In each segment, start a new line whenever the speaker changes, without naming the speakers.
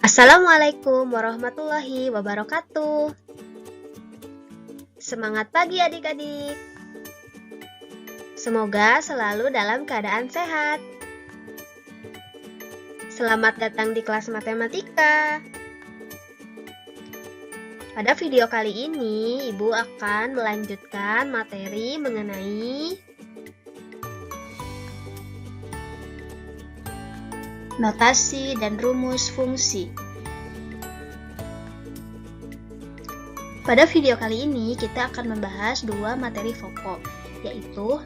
Assalamualaikum warahmatullahi wabarakatuh. Semangat pagi adik-adik. Semoga selalu dalam keadaan sehat. Selamat datang di kelas matematika. Pada video kali ini, Ibu akan melanjutkan materi mengenai notasi dan rumus fungsi. Pada video kali ini kita akan membahas dua materi pokok, yaitu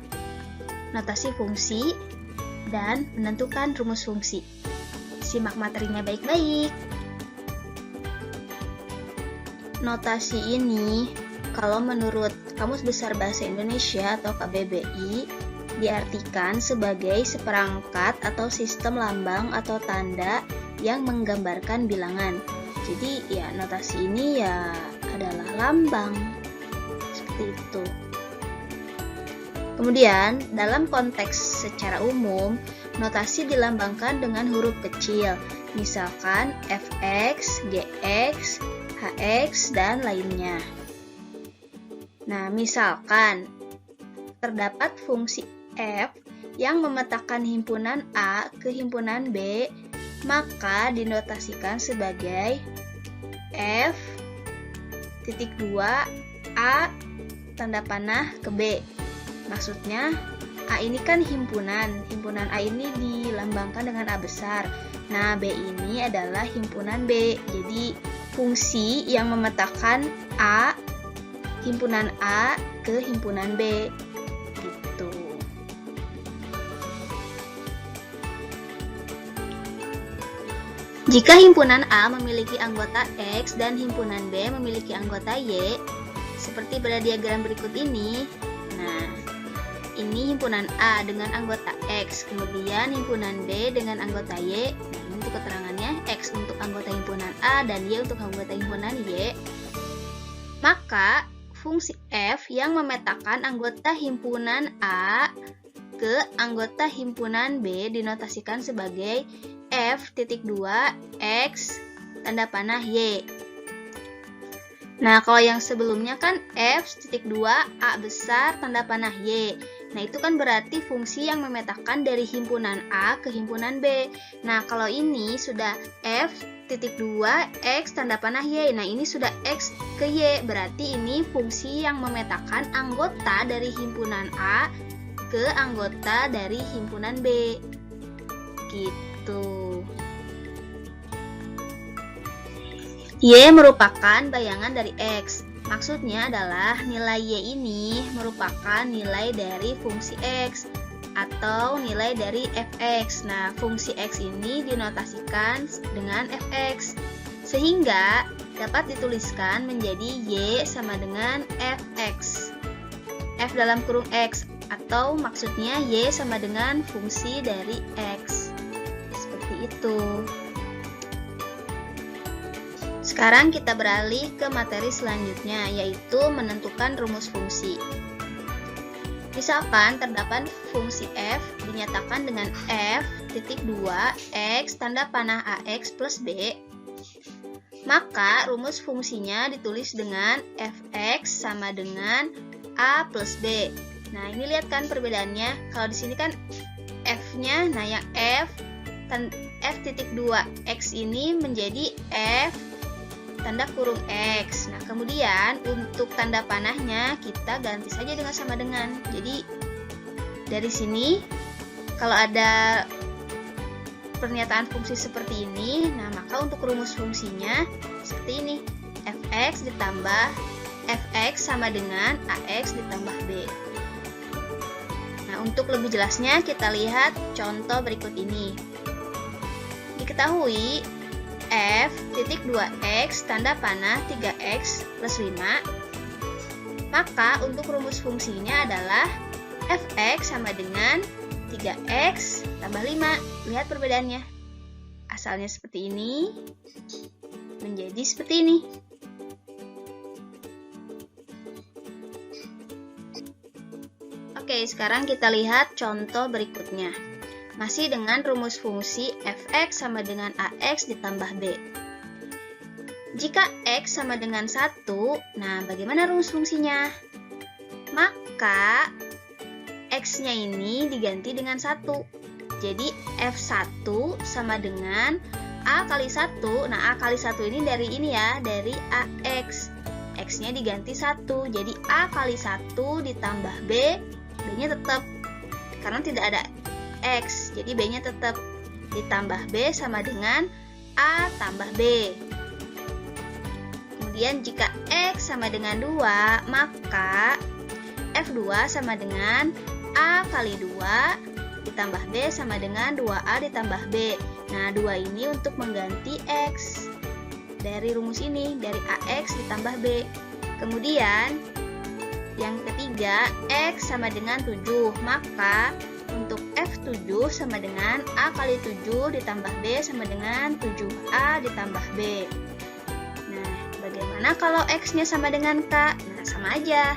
notasi fungsi dan menentukan rumus fungsi. Simak materinya baik-baik. Notasi ini, kalau menurut Kamus Besar Bahasa Indonesia atau KBBI, diartikan sebagai seperangkat atau sistem lambang atau tanda yang menggambarkan bilangan. Jadi ya notasi ini ya adalah lambang seperti itu. Kemudian dalam konteks secara umum, notasi dilambangkan dengan huruf kecil, misalkan fx, gx, hx, dan lainnya. Nah, misalkan terdapat fungsi f yang memetakan himpunan A ke himpunan B, maka dinotasikan sebagai f titik 2 A tanda panah ke B. Maksudnya A ini kan himpunan A ini dilambangkan dengan A besar. Nah, B ini adalah himpunan B. Jadi fungsi yang memetakan A himpunan A ke himpunan B. Jika himpunan A memiliki anggota X dan himpunan B memiliki anggota Y, seperti pada diagram berikut ini. Nah, ini himpunan A dengan anggota X, kemudian himpunan B dengan anggota Y. Nah, ini untuk keterangannya, X untuk anggota himpunan A dan Y untuk anggota himpunan Y. Maka, fungsi F yang memetakan anggota himpunan A ke anggota himpunan B dinotasikan sebagai f.2 x tanda panah y. Nah, kalau yang sebelumnya kan f.2 A besar tanda panah y. Nah, itu kan berarti fungsi yang memetakan dari himpunan A ke himpunan B. Nah, kalau ini sudah f.2 x tanda panah y. Nah, ini sudah x ke y. Berarti ini fungsi yang memetakan anggota dari himpunan A ke anggota dari himpunan B. Gitu. Y merupakan bayangan dari X. Maksudnya adalah nilai Y ini merupakan nilai dari fungsi X atau nilai dari fx. Nah, fungsi X ini dinotasikan dengan fx, sehingga dapat dituliskan menjadi Y sama dengan fx. F dalam kurung X, atau maksudnya Y sama dengan fungsi dari X. Itu. Sekarang kita beralih ke materi selanjutnya, yaitu menentukan rumus fungsi. Misalkan terdapat fungsi f dinyatakan dengan f.2 x tanda panah ax plus b, maka rumus fungsinya ditulis dengan fx sama dengan a plus b. Nah, ini lihat kan perbedaannya. Kalau di sini kan f-nya, nah yang f.2 x ini menjadi f tanda kurung x. Nah, kemudian untuk tanda panahnya kita ganti saja dengan sama dengan. Jadi dari sini kalau ada pernyataan fungsi seperti ini, nah maka untuk rumus fungsinya seperti ini. Fx ditambah fx sama dengan ax ditambah b. Nah, untuk lebih jelasnya kita lihat contoh berikut ini. Diketahui f.2x tanda panah 3x plus 5, maka untuk rumus fungsinya adalah fx sama dengan 3x tambah 5. Lihat perbedaannya. Asalnya seperti ini, menjadi seperti ini. Oke, sekarang kita lihat contoh berikutnya. Masih dengan rumus fungsi fx sama dengan ax ditambah b. Jika X sama dengan 1, nah bagaimana rumus fungsinya? Maka X-nya ini diganti dengan 1. Jadi F1 sama dengan A kali 1. Nah, A kali 1 ini dari ini ya, dari AX. X-nya diganti 1. Jadi A kali 1 ditambah B, B-nya tetap. Karena tidak ada X, jadi B-nya tetap. Ditambah B sama dengan A tambah B. Kemudian jika X sama dengan 2, maka F2 sama dengan A kali 2 ditambah B sama dengan 2A ditambah B. Nah, 2 ini untuk mengganti X dari rumus ini, dari AX ditambah B. Kemudian yang ketiga, X sama dengan 7, maka untuk F7 sama dengan A kali 7 ditambah B sama dengan 7A ditambah B. Nah, bagaimana kalau X-nya sama dengan K? Nah, sama aja.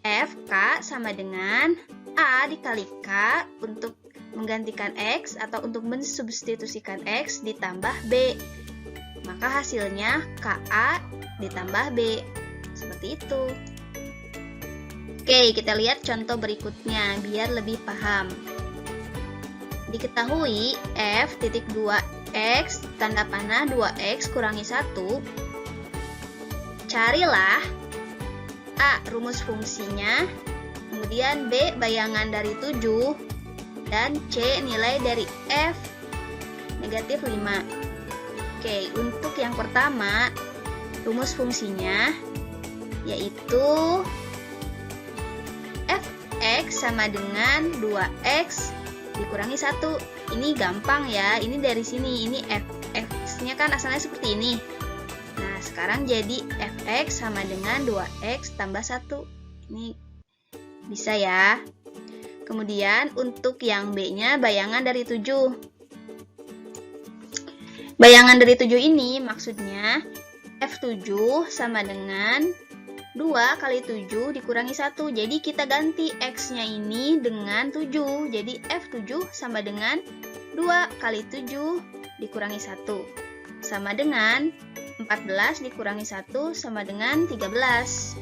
FK sama dengan A dikali K untuk menggantikan X atau untuk mensubstitusikan X ditambah B. Maka hasilnya KA ditambah B. Seperti itu. Oke, kita lihat contoh berikutnya biar lebih paham. Diketahui F titik 2X tanda panah 2X kurangi 1. Carilah A rumus fungsinya, kemudian B bayangan dari 7, dan C nilai dari F negatif 5. Oke, untuk yang pertama, rumus fungsinya yaitu Fx sama dengan 2x dikurangi 1. Ini gampang ya, ini dari sini, ini Fx-nya kan asalnya seperti ini. Nah, sekarang jadi Fx sama dengan 2x tambah 1. Ini bisa ya. Kemudian untuk yang B-nya bayangan dari 7. Bayangan dari 7 ini maksudnya F7 sama dengan 2 kali 7 dikurangi 1. Jadi kita ganti X-nya ini dengan 7. Jadi F7 sama dengan 2 kali 7 dikurangi 1. Sama dengan 14 dikurangi 1 sama dengan 13.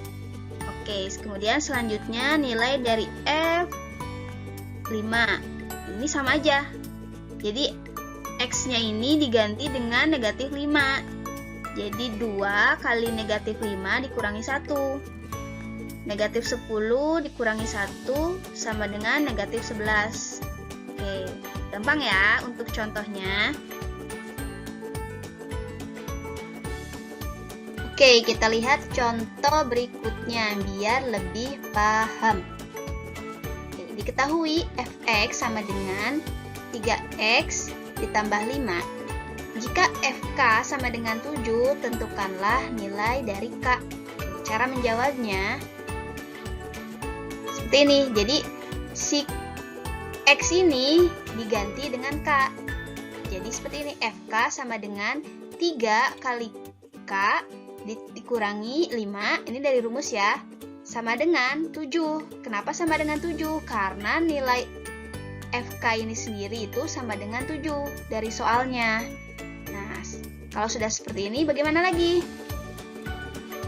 Oke, kemudian selanjutnya nilai dari F5. Ini sama aja. Jadi X-nya ini diganti dengan negatif 5. Jadi 2 kali negatif 5 dikurangi 1. Negatif 10 dikurangi 1 sama dengan negatif 11. Oke, gampang ya untuk contohnya. Oke, kita lihat contoh berikutnya biar lebih paham. Oke, diketahui Fx sama dengan 3x ditambah 5. Jika Fk sama dengan 7, tentukanlah nilai dari K. Cara menjawabnya seperti ini. Jadi si X ini diganti dengan K. Jadi seperti ini, Fk sama dengan 3 kali K dikurangi 5, ini dari rumus ya, sama dengan 7. Kenapa sama dengan 7? Karena nilai Fk ini sendiri itu sama dengan 7 dari soalnya. Nah, kalau sudah seperti ini bagaimana lagi?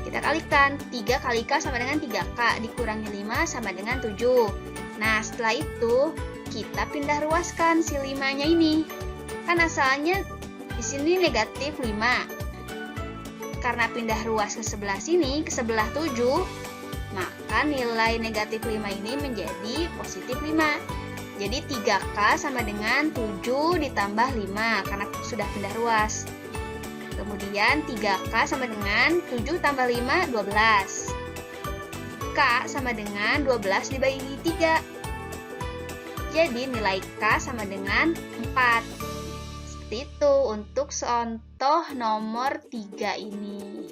Kita kalikan, 3 kali K sama dengan 3K, dikurangi 5 sama dengan 7. Nah, setelah itu kita pindah ruaskan si 5-nya ini. Kan asalnya di sini negatif 5. Karena pindah ruas ke sebelah sini, ke sebelah 7, maka nilai negatif 5 ini menjadi positif 5. Jadi 3K sama dengan 7 ditambah 5 karena sudah pindah ruas. Kemudian 3K sama dengan 7 tambah 5, 12. K sama dengan 12 dibagi 3. Jadi nilai K sama dengan 4. Seperti itu untuk contoh nomor 3 ini.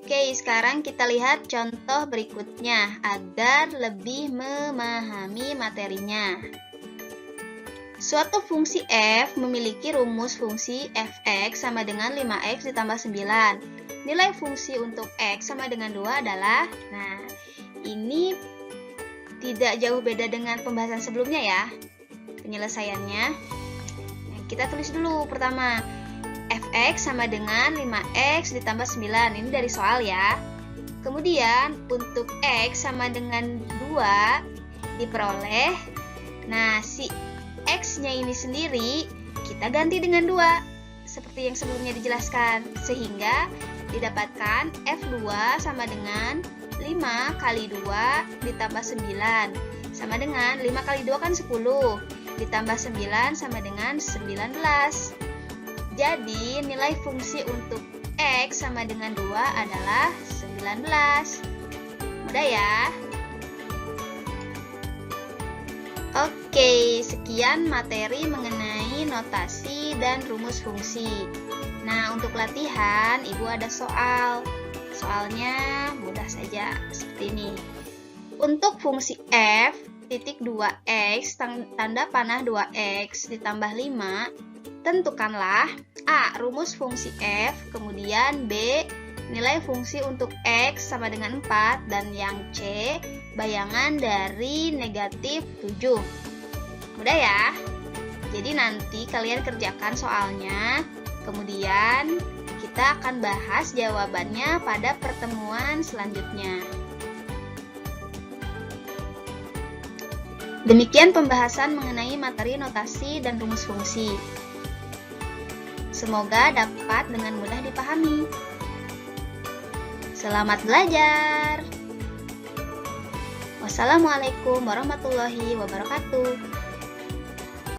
Oke, sekarang kita lihat contoh berikutnya agar lebih memahami materinya. Suatu fungsi f memiliki rumus fungsi fx sama dengan 5x ditambah 9. Nilai fungsi untuk x sama dengan 2 adalah, nah ini tidak jauh beda dengan pembahasan sebelumnya ya, penyelesaiannya. Kita tulis dulu pertama, X sama dengan 5X ditambah 9. Ini dari soal ya. Kemudian untuk X sama dengan 2 diperoleh. Nah, si X-nya ini sendiri kita ganti dengan 2. Seperti yang sebelumnya dijelaskan. Sehingga didapatkan F2 sama dengan 5 kali 2 ditambah 9. Sama dengan 5 kali 2 kan 10. Ditambah 9 sama dengan 19. Jadi nilai fungsi untuk X sama dengan 2 adalah 19. Mudah ya? Oke, sekian materi mengenai notasi dan rumus fungsi. Nah, untuk latihan, Ibu ada soal. Soalnya mudah saja, seperti ini. Untuk fungsi f, titik 2x, tanda panah 2x ditambah 5, tentukanlah A. Rumus fungsi f, kemudian B. Nilai fungsi untuk x sama dengan 4, dan yang C. Bayangan dari negatif 7. Mudah ya? Jadi nanti kalian kerjakan soalnya, kemudian kita akan bahas jawabannya pada pertemuan selanjutnya. Demikian pembahasan mengenai materi notasi dan rumus fungsi. Semoga dapat dengan mudah dipahami. Selamat belajar. Wassalamualaikum warahmatullahi wabarakatuh.